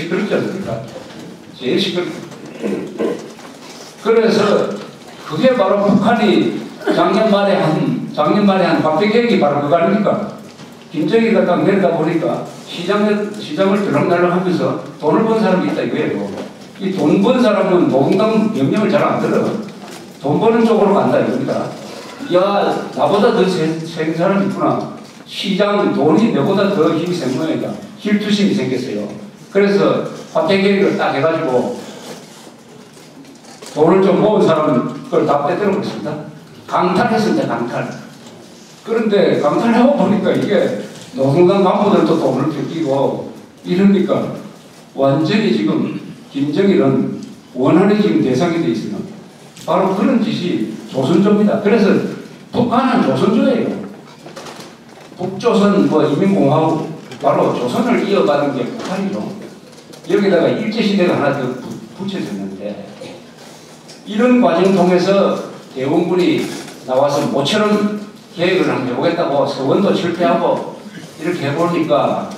시끄럽지 않습니까? 제일 시끄럽. 그래서 그게 바로 북한이 작년 말에 한 화폐 계획이 바로 그거 아닙니까? 김정희가 딱 내려다 보니까 시장을 들락날락 하면서 돈을 번 사람이 있다 이거예요. 이 돈 번 사람은 노동당 명령을 잘 안 들어. 돈 버는 쪽으로 간다 이겁니다. 야, 나보다 더 센 사람이 있구나. 시장 돈이 내보다 더 힘이 센 모양이다. 질투심이 생겼어요. 그래서 화폐 계획을 딱 해가지고 돈을 좀 모은 사람은 그걸 다 빼들어 버렸습니다. 강탈했습니다. 강탈. 그런데 강탈하고 보니까 이게 노동당 간부들도 돈을 뺏기고 이러니까 완전히 지금 김정일은 원한의 지금 대상이 돼 있어요. 바로 그런 짓이 조선조입니다. 그래서 북한은 조선조예요. 북조선 인민공화국 바로 조선을 이어가는 게 북한이죠. 여기다가 일제시대가 하나 더 붙여졌는데 이런 과정 통해서 대원군이 나와서 모처럼 계획을 한번 해보겠다고 서원도 철폐하고 이렇게 해보니까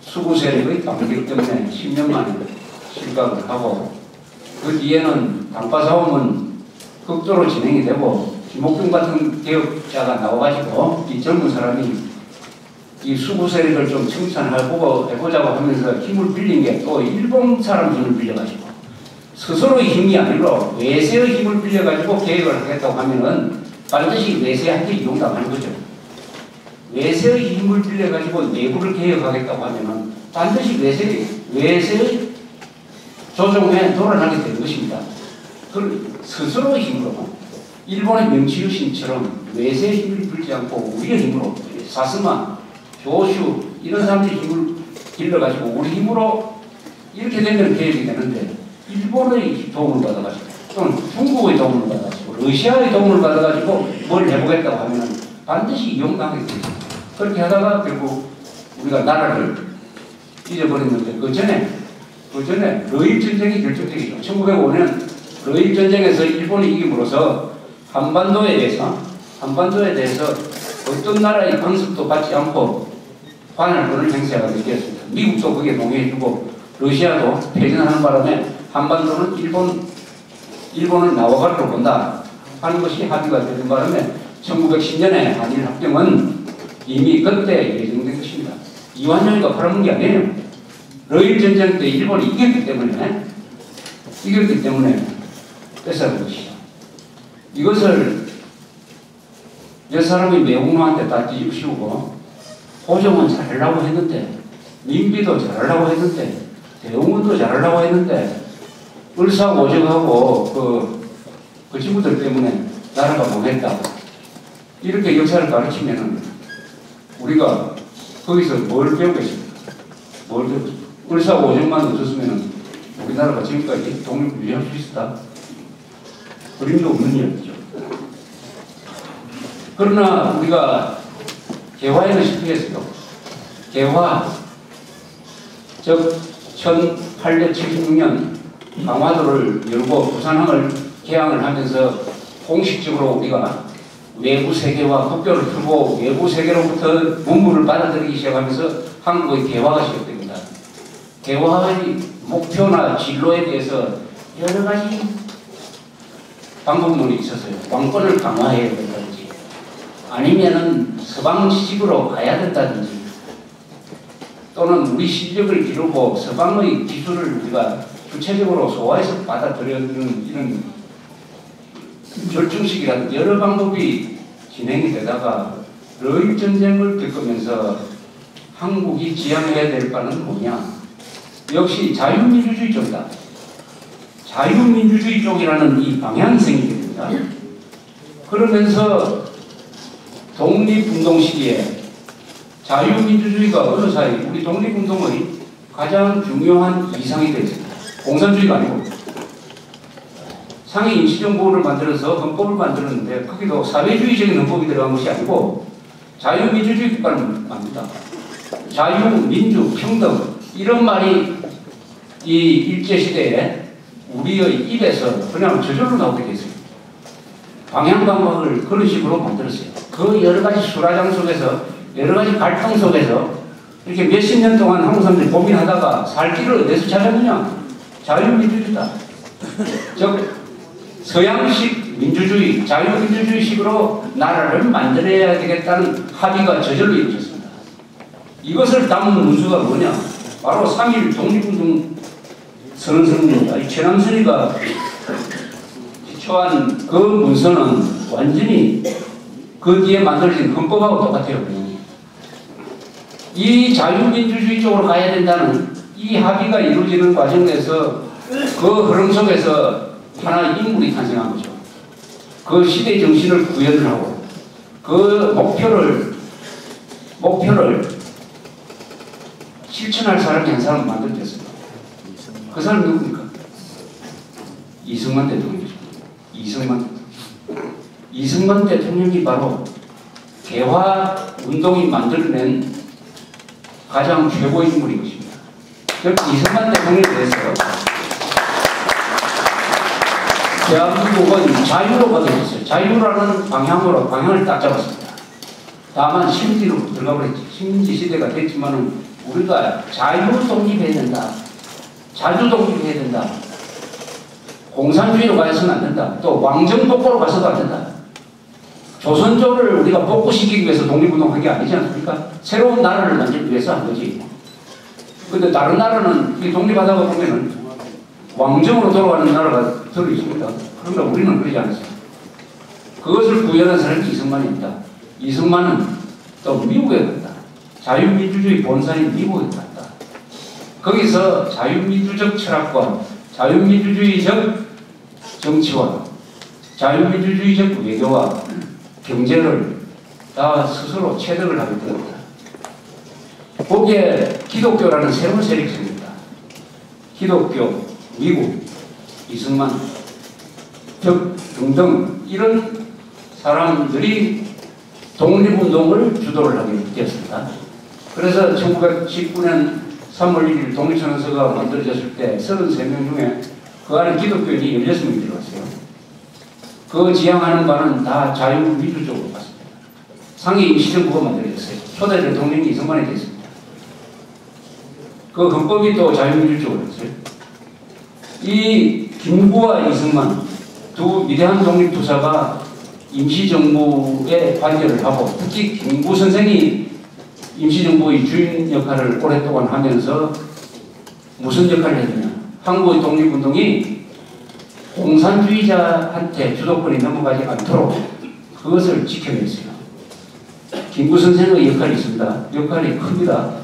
수구 세력의 반격 때문에 10년 만에 실각을 하고 그 뒤에는 당파싸움은 극도로 진행이 되고 김옥균 같은 개혁자가 나와가지고 이 젊은 사람이 이 수구 세력을 좀 청산해보자고 하면서 힘을 빌린 게 또 일본 사람 힘을 빌려가지고 스스로의 힘이 아니라 외세의 힘을 빌려가지고 계획을 하겠다고 하면은 반드시 외세한테 이용당하는 거죠. 외세의 힘을 빌려가지고 내부를 개혁하겠다고 하면은 반드시 외세의 조종에 돌아가게 되는 것입니다. 그 스스로의 힘으로 일본의 명치유신처럼 외세의 힘을 빌지 않고 우리의 힘으로 사스마, 조슈 이런 사람들의 힘을 빌려가지고 우리 힘으로 이렇게 되면 계획이 되는데 일본의 도움을 받아가지고 또는 중국의 도움을 받아가지고 러시아의 도움을 받아가지고 뭘 해보겠다고 하면 반드시 이용당하게 됩니다. 그렇게 하다가 결국 우리가 나라를 잊어버렸는데 그 전에 러일전쟁이 결정적이죠. 1905년 러일전쟁에서 일본이 이김으로써 한반도에 대해서 어떤 나라의 간섭도 받지 않고 관할권을 행사하게 되었습니다. 미국도 거기에 동의해주고 러시아도 패전하는 바람에 한반도는 일본을 나와가지고 본다 하는 것이 합의가 되는 바람에 1910년에 한일 합병은 이미 그때 예정된 것입니다. 이완용이가 팔아먹은 게 아니에요. 러일 전쟁 때 일본이 이겼기 때문에 뺏어간 것이죠. 이것을 몇 사람이 매국노한테 다 뒤집으시고 호정은 잘하려고 했는데 민비도 잘하려고 했는데 대웅은도 잘하려고 했는데 을사오적하고 그 친구들 때문에 나라가 망했다고 이렇게 역사를 가르치면은 우리가 거기서 뭘 배우겠습니까? 을사오적만 없었으면은 우리나라가 지금까지 독립을 유지할 수 있었다? 그림도 없는 이야기죠. 그러나 우리가 개화에는 실패했어요. 개화, 즉 1876년 강화도를 열고 부산항을 개항을 하면서 공식적으로 우리가 외부 세계와 국교를 풀고 외부 세계로부터 문물을 받아들이기 시작하면서 한국의 개화가 시작됩니다. 개화의 목표나 진로에 대해서 여러 가지 방법론이 있었어요. 왕권을 강화해야 된다든지 아니면은 서방 지식으로 가야 된다든지 또는 우리 실력을 기르고 서방의 기술을 우리가 구체적으로 소화해서 받아들여주는 이런 절충식이라는 여러 방법이 진행이 되다가 러일 전쟁을 겪으면서 한국이 지향해야 될 바는 뭐냐? 역시 자유민주주의 쪽이다. 자유민주주의 쪽이라는 이 방향이 생기게 됩니다. 그러면서 독립운동 시기에 자유민주주의가 어느 사이 우리 독립운동의 가장 중요한 이상이 되어 있습니다. 공산주의가 아니고 상해 임시정부를 만들어서 헌법을 만들었는데 거기도 사회주의적인 헌법이 들어간 것이 아니고 자유민주주의 국가를 만든다. 자유, 민주, 평등 이런 말이 이 일제시대에 우리의 입에서 그냥 저절로 나오게 됐어요. 방향감각을 그런 식으로 만들었어요. 그 여러 가지 수라장 속에서 여러 가지 갈등 속에서 이렇게 몇십 년 동안 한국 사람들이 고민하다가 살 길을 어디서 찾았느냐? 자유민주주의다. 즉 서양식 민주주의, 자유민주주의식으로 나라를 만들어야 되겠다는 합의가 저절로 이루어졌습니다. 이것을 담은 문서가 뭐냐? 바로 3.1 독립운동 선언서입니다. 이 최남선이가 기초한 그 문서는 완전히 그 뒤에 만들어진 헌법하고 똑같아요. 이 자유민주주의 쪽으로 가야 된다는 이 합의가 이루어지는 과정에서 그 흐름 속에서 하나의 인물이 탄생한 거죠. 그 시대 정신을 구현을 하고 그 목표를 실천할 사람이 한 사람 만들어졌습니다. 그 사람이 누굽니까? 이승만 대통령이죠. 이승만 대통령이 바로 개화운동이 만들어낸 가장 최고 인물인 것입니다. 즉 이승만 대통령에 대해서 대한민국은 자유로 가져갔어요. 자유라는 방향을 딱 잡았습니다. 다만 심지로 들어가 버렸지. 식민지 시대가 됐지만은 우리가 자유 독립해야 된다. 자주 독립해야 된다. 공산주의로 가서는 안 된다. 또 왕정 복고로 가서도 안 된다. 조선조를 우리가 복구시키기 위해서 독립운동한 게 아니지 않습니까? 새로운 나라를 만들기 위해서 한 거지. 근데 다른 나라는 이 독립하다가 보면은 왕정으로 돌아가는 나라가 들어 있습니다. 그러나 우리는 그러지 않았어요. 그것을 구현한 사람이 이승만입니다. 이승만은 또 미국에 갔다. 자유민주주의 본산인 미국에 갔다. 거기서 자유민주적 철학과 자유민주주의적 정치와 자유민주주의적 외교와 경제를 다 스스로 체득을 하게 됩니다. 거기에 기독교라는 새로운 세력이 생깁니다. 기독교, 미국, 이승만 등등 이런 사람들이 독립운동을 주도를 하게 되었습니다. 그래서 1919년 3월 1일 독립선언서가 만들어졌을 때 33명 중에 그 안에 기독교인이 16명이 들어갔어요. 그 지향하는 바는 다 자유민주 쪽으로 갔습니다. 상해 임시정부가 만들어졌어요. 초대 대통령이 이승만이 됐습니다. 그 헌법이 또 자유민주 쪽으로 했어요. 이 김구와 이승만 두 위대한 독립투사가 임시정부에 관여를 하고 특히 김구 선생이 임시정부의 주인 역할을 오랫동안 하면서 무슨 역할을 했느냐. 한국의 독립운동이 공산주의자한테 주도권이 넘어가지 않도록 그것을 지켜냈어요. 김구 선생의 역할이 있습니다. 역할이 큽니다.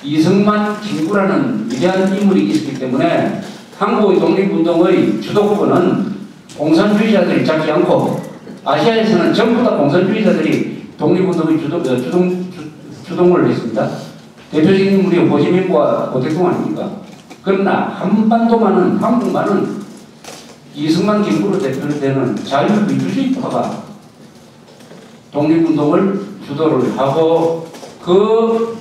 이승만, 김구라는 위대한 인물이 있었기 때문에 한국의 독립운동의 주도권은 공산주의자들이 잡지 않고 아시아에서는 전부 다 공산주의자들이 독립운동의 주동을 했습니다. 대표적인 인물이 호지민과 고택동 아닙니까? 그러나 한반도만은 한국만은 이승만, 김구로 대표되는 자유민주주의파가 독립운동을 주도를 하고 그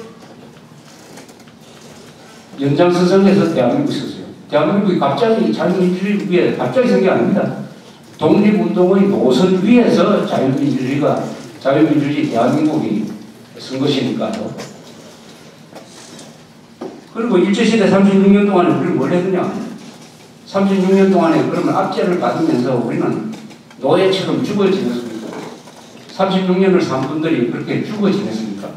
연장선상에서 대한민국이 있었어요. 대한민국이 갑자기 자유민주주의 위에 갑자기 생긴 게 아닙니다. 독립운동의 노선 위에서 자유민주주의 대한민국이 쓴 것이니까요. 그리고 일제시대 36년 동안에 우리는 뭘 했느냐? 36년 동안에 그러면 압제를 받으면서 우리는 노예처럼 죽어 지냈습니까? 36년을 산 분들이 그렇게 죽어 지냈습니까?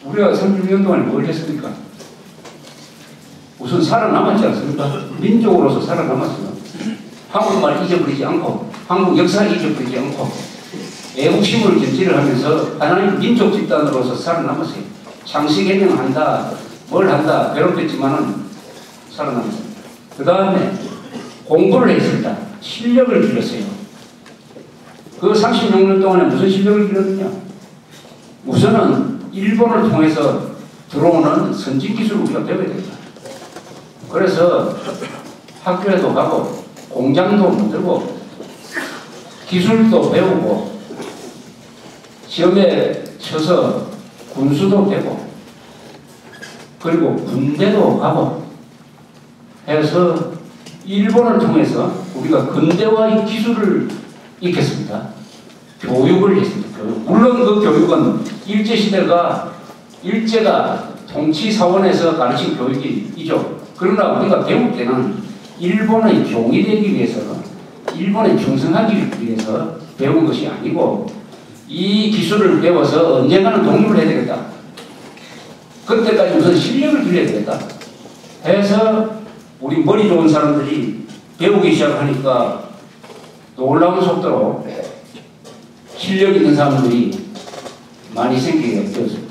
우리가 36년 동안에 뭘 했습니까? 우선 살아남았지 않습니까? 민족으로서 살아남았어요. 한국말 잊어버리지 않고 한국 역사 잊어버리지 않고 애국심을 견지를 하면서 하나님 민족 집단으로서 살아남았어요. 창시 개명한다, 뭘 한다, 괴롭혔지만은 살아남았습니다. 그 다음에 공부를 했습니다. 실력을 길렀어요. 그 36년 동안에 무슨 실력을 길렀느냐? 우선은 일본을 통해서 들어오는 선진 기술을 우리가 배워야 됩니다. 그래서 학교에도 가고 공장도 만들고 기술도 배우고 시험에 쳐서 군수도 되고 그리고 군대도 가고 해서 일본을 통해서 우리가 근대화의 기술을 익혔습니다. 교육을 했습니다. 교육. 물론 그 교육은 일제가 통치 사원에서 가르친 교육이죠. 그러나 우리가 배울 때는 일본의 종이 되기 위해서, 일본에 충성하기 위해서 배운 것이 아니고 이 기술을 배워서 언젠가는 독립을 해야 되겠다. 그때까지 우선 실력을 길러야 되겠다. 해서 우리 머리 좋은 사람들이 배우기 시작하니까 놀라운 속도로 실력 있는 사람들이 많이 생기게 되었습니다.